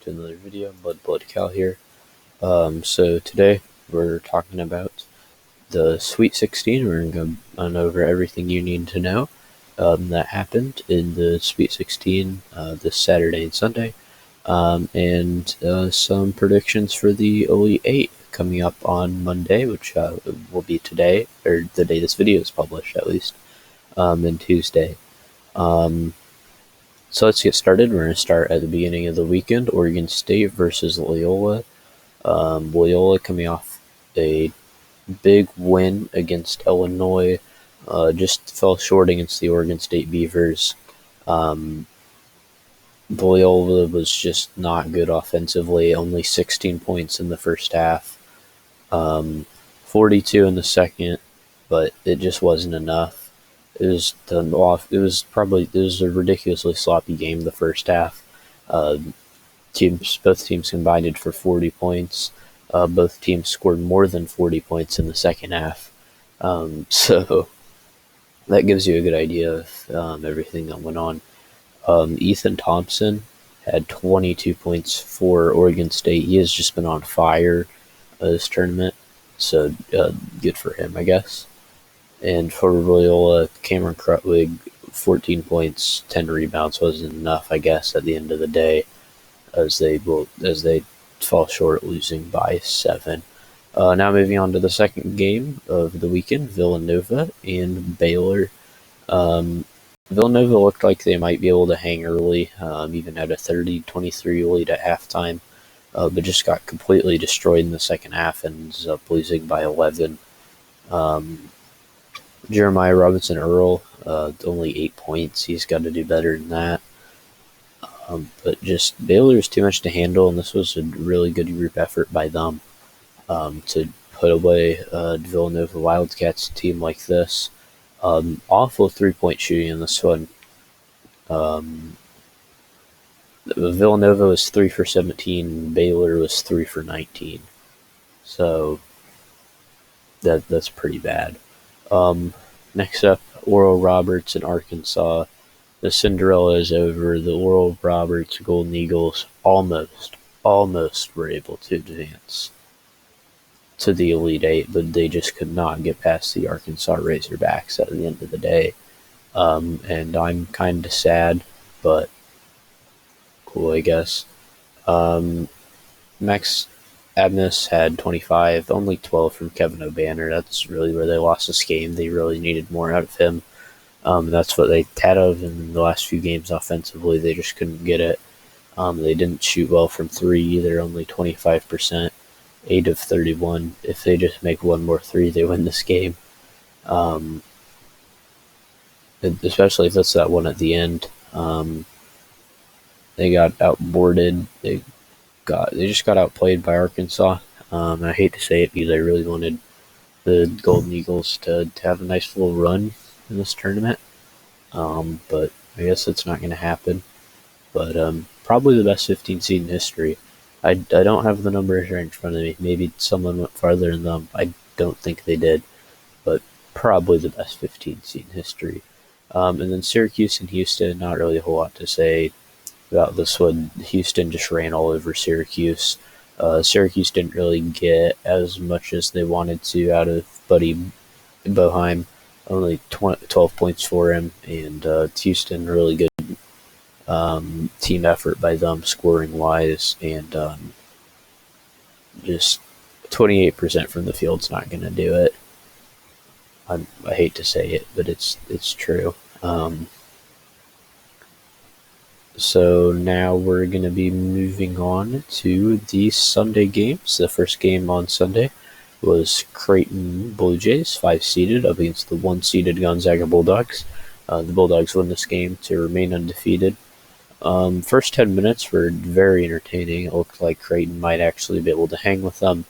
to another video. Blood Cal here. So today we're talking about the Sweet 16. We're going to go on over everything you need to know that happened in the Sweet 16 this Saturday and Sunday, and some predictions for the Elite 8 coming up on Monday, which will be today, or the day this video is published at least, and Tuesday. So let's get started. We're going to start at the beginning of the weekend. Oregon State versus Loyola. Loyola coming off a big win against Illinois. Just fell short against the Oregon State Beavers. Loyola was just not good offensively. Only 16 points in the first half. 42 in the second, but it just wasn't enough. It was a ridiculously sloppy game the first half. Both teams combined for 40 points. Both teams scored more than 40 points in the second half. So that gives you a good idea of everything that went on. Ethan Thompson had 22 points for Oregon State. He has just been on fire this tournament, so good for him, I guess. And for Loyola, Cameron Krutwig, 14 points, 10 rebounds wasn't enough, I guess, at the end of the day, as they fall short, losing by 7. Now moving on to the second game of the weekend, Villanova and Baylor. Villanova looked like they might be able to hang early, even had a 30-23 lead at halftime, but just got completely destroyed in the second half and ends up losing by 11. Jeremiah Robinson Earl, only 8 points. He's got to do better than that. But just Baylor is too much to handle, and this was a really good group effort by them to put away Villanova Wildcats team like this. Awful three-point shooting in this one. Villanova was 3 for 17. Baylor was 3 for 19. So that's pretty bad. Next up, Oral Roberts in Arkansas. The Cinderella is over. The Oral Roberts Golden Eagles almost were able to advance to the Elite 8, but they just could not get past the Arkansas Razorbacks at the end of the day. And I'm kind of sad, but cool, I guess. Max Abness had 25, only 12 from Kevin O'Banner. That's really where they lost this game. They really needed more out of him. That's what they had of him in the last few games offensively. They just couldn't get it. They didn't shoot well from 3 either, only 25%, 8 of 31. If they just make one more 3, they win this game. Especially if that's that one at the end. They got outboarded. They just got outplayed by Arkansas. I hate to say it because I really wanted the Golden Eagles to have a nice little run in this tournament. But I guess it's not going to happen. But probably the best 15 seed in history. I don't have the numbers right in front of me. Maybe someone went farther than them. I don't think they did. But probably the best 15 seed in history. And then Syracuse and Houston, not really a whole lot to say about this one. Houston just ran all over Syracuse. Syracuse didn't really get as much as they wanted to out of Buddy Boeheim. Only 12 points for him, and Houston, really good team effort by them scoring-wise, and just 28% from the field's not going to do it. I hate to say it, but it's true. So now we're going to be moving on to the Sunday games. The first game on Sunday was Creighton Blue Jays, 5-seeded, up against the 1-seeded Gonzaga Bulldogs. The Bulldogs won this game to remain undefeated. First 10 minutes were very entertaining. It looked like Creighton might actually be able to hang with them.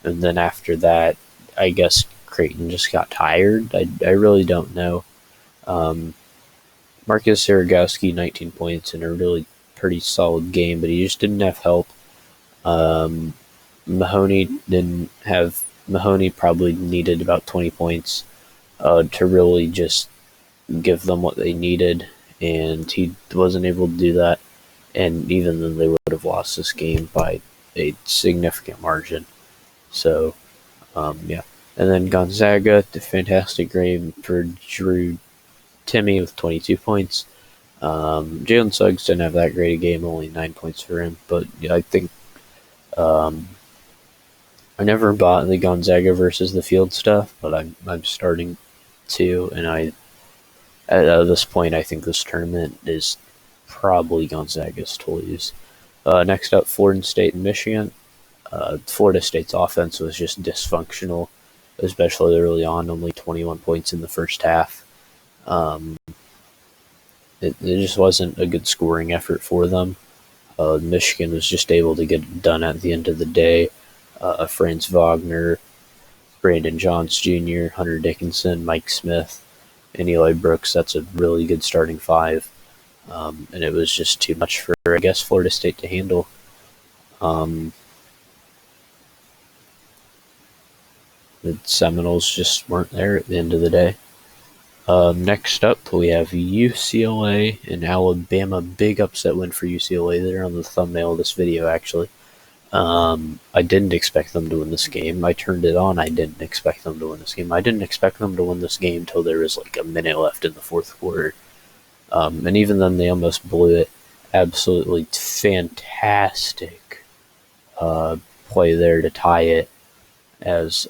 And then after that, I guess Creighton just got tired. I really don't know. Marcus Aragowski, 19 points in a really pretty solid game, but he just didn't have help. Mahoney probably needed about 20 points to really just give them what they needed, and he wasn't able to do that. and even then they would have lost this game by a significant margin. So, yeah. And then Gonzaga, the fantastic game for Drew Timmy with 22 points. Jalen Suggs didn't have that great a game, only 9 points for him. But yeah, I think I never bought the Gonzaga versus the field stuff, but I'm starting to, and at this point I think this tournament is probably Gonzaga's to lose. Next up, Florida State and Michigan. Florida State's offense was just dysfunctional, especially early on. Only 21 points in the first half. It just wasn't a good scoring effort for them. Michigan was just able to get it done at the end of the day. Franz Wagner, Brandon Johns Jr., Hunter Dickinson, Mike Smith, and Eli Brooks. That's a really good starting five. And it was just too much for, I guess, Florida State to handle. The Seminoles just weren't there at the end of the day. Next up, we have UCLA and Alabama. Big upset win for UCLA. They're on the thumbnail of this video, actually. I didn't expect them to win this game. I turned it on. I didn't expect them to win this game. I didn't expect them to win this game until there was like a minute left in the fourth quarter. And even then, they almost blew it. Absolutely fantastic play there to tie it as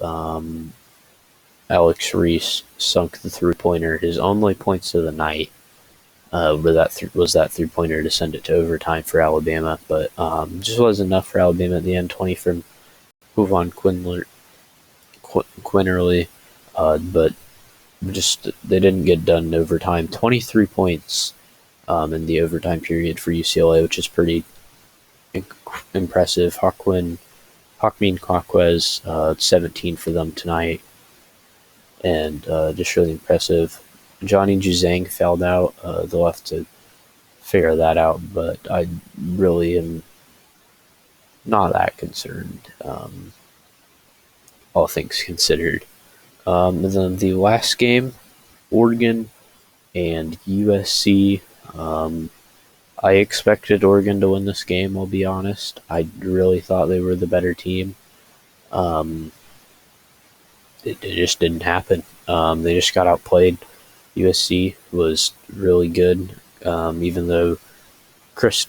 Alex Reese sunk the three-pointer. His only points of the night was that three-pointer to send it to overtime for Alabama, but just wasn't enough for Alabama at the end. 20 from Huvon Quinterly, but just they didn't get done in overtime. 23 points in the overtime period for UCLA, which is pretty impressive. Hawkmin Quaquez, 17 for them tonight, and just really impressive. Johnny Juzang fouled out. They'll have to figure that out, but I really am not that concerned, all things considered. And then the last game, Oregon and USC. I expected Oregon to win this game, I'll be honest. I really thought they were the better team. It just didn't happen. They just got outplayed. USC was really good, even though Chris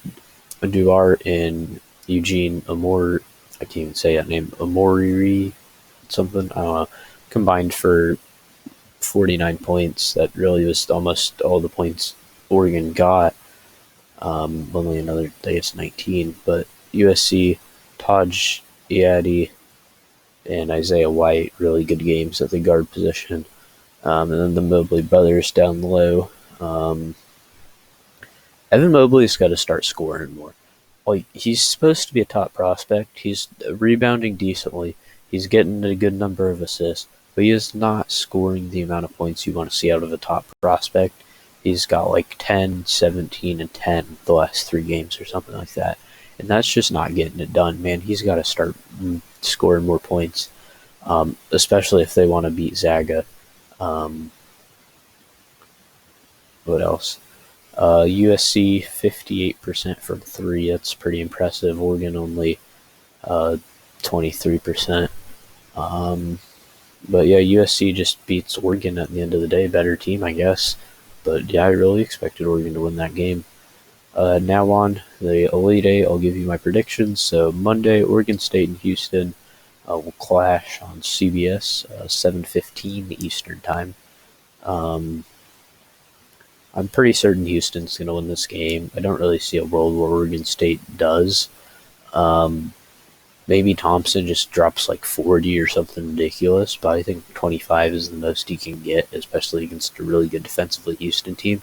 Duarte and Eugene Amor, I can't even say that name, Amoriri something, I don't know, combined for 49 points. That really was almost all the points Oregon got. Only another, I guess, 19. But USC, Taj Iadi, and Isaiah White, really good games at the guard position. And then the Mobley brothers down low. Evan Mobley's got to start scoring more. Like, he's supposed to be a top prospect. He's rebounding decently. He's getting a good number of assists, but he is not scoring the amount of points you want to see out of a top prospect. He's got like 10, 17, and 10 the last 3 games or something like that. And that's just not getting it done, man. He's got to start scoring more points, especially if they want to beat Zaga. What else? USC 58% from 3. That's pretty impressive. Oregon only 23%. But yeah, USC just beats Oregon at the end of the day. Better team, I guess. But yeah, I really expected Oregon to win that game. Now on the Elite Eight, I'll give you my predictions. So Monday, Oregon State and Houston will clash on CBS, 7:15 Eastern time. I'm pretty certain Houston's going to win this game. I don't really see a world where Oregon State does. Maybe Thompson just drops like 40 or something ridiculous, but I think 25 is the most he can get, especially against a really good defensively Houston team.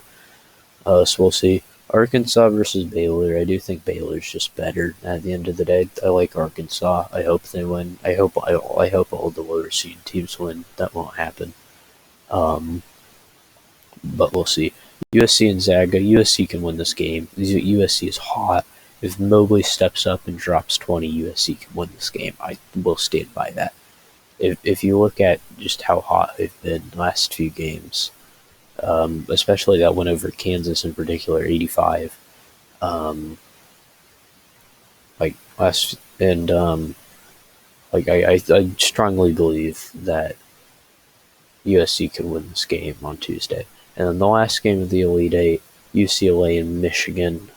So we'll see. Arkansas versus Baylor. I do think Baylor's just better at the end of the day. I like Arkansas. I hope they win. I hope all the lower seed teams win. That won't happen. But we'll see. USC and Zaga. USC can win this game. USC is hot. If Mobley steps up and drops 20, USC can win this game. I will stand by that. If you look at just how hot they've been the last few games, especially that one over Kansas in particular, 85. last and I strongly believe that USC could win this game on Tuesday. And then the last game of the Elite Eight, UCLA and Michigan.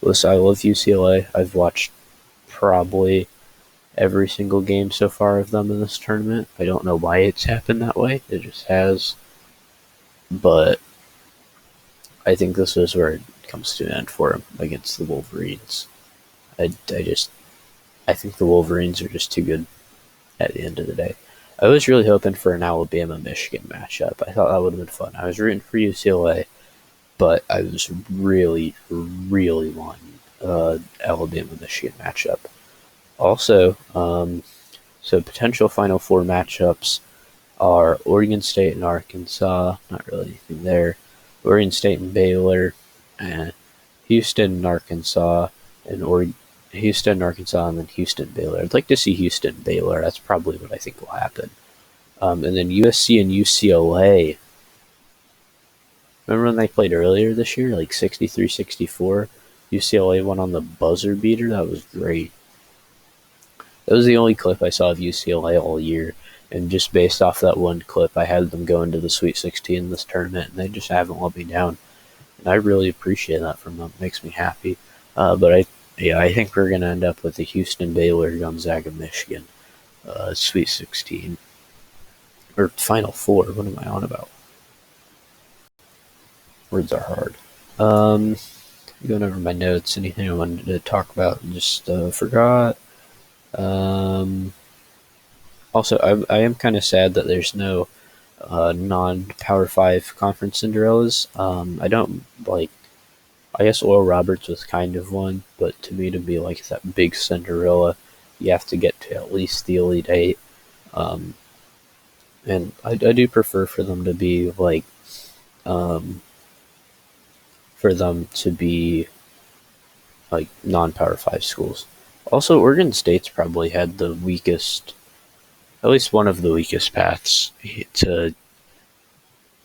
Listen, I love UCLA. I've watched probably every single game so far of them in this tournament. I don't know why it's happened that way. It just has. But I think this is where it comes to an end for him against the Wolverines. I think the Wolverines are just too good at the end of the day. I was really hoping for an Alabama-Michigan matchup. I thought that would have been fun. I was rooting for UCLA, but I was really, really wanting Alabama-Michigan matchup. Also, so potential Final Four matchups are Oregon State and Arkansas. Not really anything there. Oregon State and Baylor, and Houston and Arkansas, and Houston, Arkansas, and then Houston, Baylor. I'd like to see Houston, Baylor. That's probably what I think will happen. And then USC and UCLA. Remember when they played earlier this year, like 63-64? UCLA won on the buzzer beater. That was great. That was the only clip I saw of UCLA all year. And just based off that one clip, I had them go into the Sweet 16 in this tournament, and they just haven't let me down. And I really appreciate that from them. It makes me happy. But I think we're going to end up with the Houston, Baylor, Gonzaga, Michigan Sweet 16. Or Final Four. What am I on about? Words are hard. Going over my notes, anything I wanted to talk about, just forgot. Also, I am kind of sad that there's no non-Power 5 conference Cinderellas. I don't like. I guess Oral Roberts was kind of one, but to me, to be like that big Cinderella, you have to get to at least the Elite Eight. And I do prefer for them to be like, for them to be like non-Power 5 schools. Also, Oregon State's probably had the weakest, at least one of the weakest paths to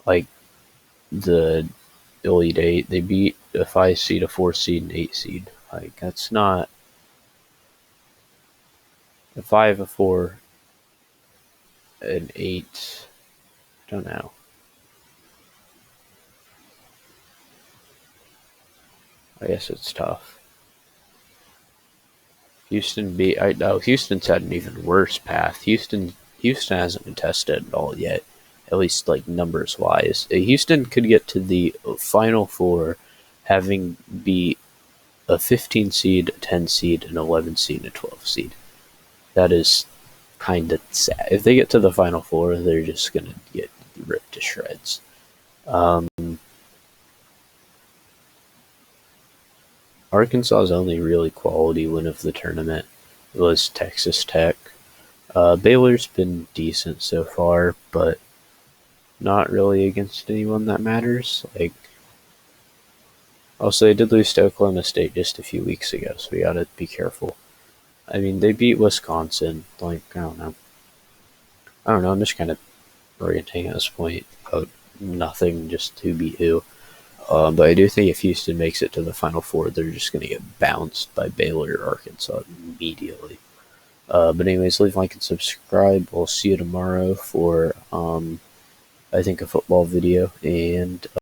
like the Elite Eight. They beat a 5 seed, a 4 seed, and 8 seed. Like, that's not a 5, a 4, an 8. I don't know. I guess it's tough. Houston's had an even worse path. Houston hasn't been tested at all yet, at least like numbers wise. Houston could get to the Final Four, having beat a 15 seed, a 10 seed, an 11 seed, and a 12 seed. That is kind of sad. If they get to the Final Four, they're just gonna get ripped to shreds. Arkansas's only really quality win of the tournament was Texas Tech. Baylor's been decent so far, but not really against anyone that matters. Like, also, they did lose to Oklahoma State just a few weeks ago, so we gotta be careful. I mean, they beat Wisconsin. Like, I don't know. I'm just kind of ranting at this point about nothing, just who beat who. But I do think if Houston makes it to the Final Four, they're just going to get bounced by Baylor or Arkansas immediately. But anyways, leave a like and subscribe. We'll see you tomorrow for, I think, a football video. And